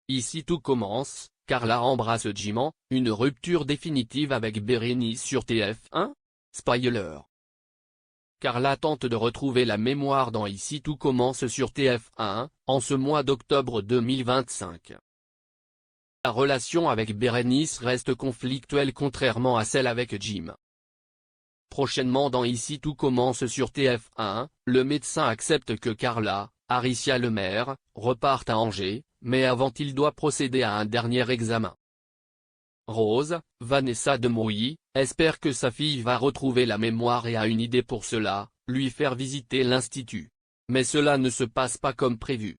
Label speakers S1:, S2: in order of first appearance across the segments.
S1: Ici tout commence, Carla embrasse Jim, une rupture définitive avec Bérénice sur TF1. Spoiler. Carla tente de retrouver la mémoire dans Ici tout commence sur TF1, en ce mois d'octobre 2025. La relation avec Bérénice reste conflictuelle contrairement à celle avec Jim. Prochainement dans Ici tout commence sur TF1, le médecin accepte que Carla, Aricia Lemaire, reparte à Angers, mais avant il doit procéder à un dernier examen. Rose, Vanessa Demouy, espère que sa fille va retrouver la mémoire et a une idée pour cela, lui faire visiter l'institut. Mais cela ne se passe pas comme prévu.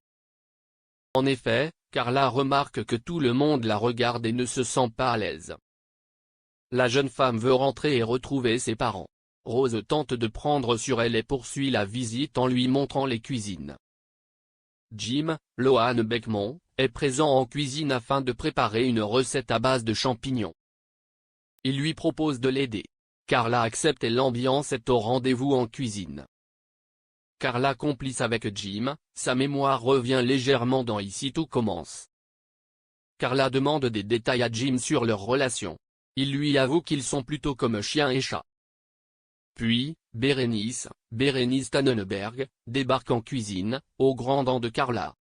S1: En effet, Carla remarque que tout le monde la regarde et ne se sent pas à l'aise. La jeune femme veut rentrer et retrouver ses parents. Rose tente de prendre sur elle et poursuit la visite en lui montrant les cuisines. Jim, Lohan Beckmont, est présent en cuisine afin de préparer une recette à base de champignons. Il lui propose de l'aider. Carla accepte et l'ambiance est au rendez-vous en cuisine. Carla complice avec Jim, sa mémoire revient légèrement dans Ici tout commence. Carla demande des détails à Jim sur leur relation. Il lui avoue qu'ils sont plutôt comme chien et chat. Puis, Bérénice Tannenberg, débarque en cuisine, au grand dam de Carla.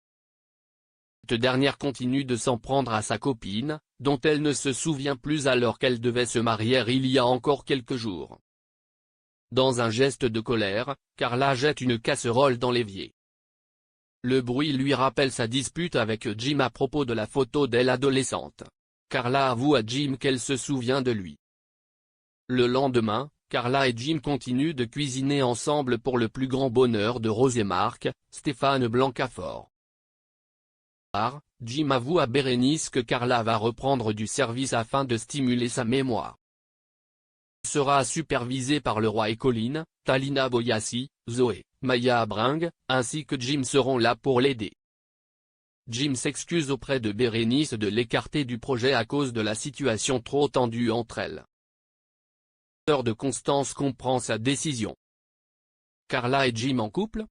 S1: Cette dernière continue de s'en prendre à sa copine, dont elle ne se souvient plus alors qu'elle devait se marier il y a encore quelques jours. Dans un geste de colère, Carla jette une casserole dans l'évier. Le bruit lui rappelle sa dispute avec Jim à propos de la photo d'elle adolescente. Carla avoue à Jim qu'elle se souvient de lui. Le lendemain, Carla et Jim continuent de cuisiner ensemble pour le plus grand bonheur de Rose et Marc, Stéphane Blancafort. Jim avoue à Bérénice que Carla va reprendre du service afin de stimuler sa mémoire. Il sera supervisé par le roi et Colline, Talina Boyassi, Zoé, Maya Bring, ainsi que Jim seront là pour l'aider. Jim s'excuse auprès de Bérénice de l'écarter du projet à cause de la situation trop tendue entre elles. La sœur de Constance comprend sa décision. Carla et Jim en couple?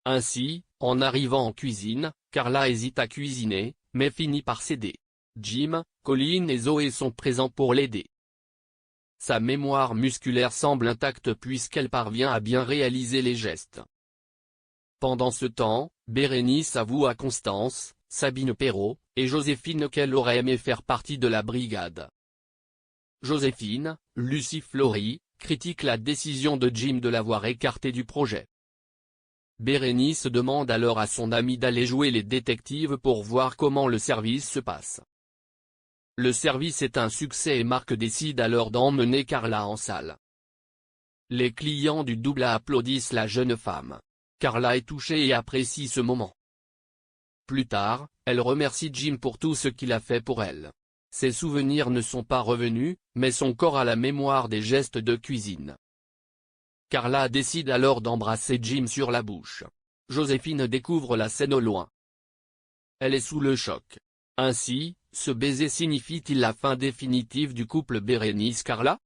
S1: Ainsi, en arrivant en cuisine, Carla hésite à cuisiner, mais finit par céder. Jim, Colline et Zoé sont présents pour l'aider. Sa mémoire musculaire semble intacte puisqu'elle parvient à bien réaliser les gestes. Pendant ce temps, Bérénice avoue à Constance, Sabine Perrault, et Joséphine qu'elle aurait aimé faire partie de la brigade. Joséphine, Lucie Flory, critique la décision de Jim de l'avoir écarté du projet. Bérénice demande alors à son amie d'aller jouer les détectives pour voir comment le service se passe. Le service est un succès et Marc décide alors d'emmener Carla en salle. Les clients du double applaudissent la jeune femme. Carla est touchée et apprécie ce moment. Plus tard, elle remercie Jim pour tout ce qu'il a fait pour elle. Ses souvenirs ne sont pas revenus, mais son corps a la mémoire des gestes de cuisine. Carla décide alors d'embrasser Jim sur la bouche. Joséphine découvre la scène au loin. Elle est sous le choc. Ainsi, ce baiser signifie-t-il la fin définitive du couple Bérénice-Carla?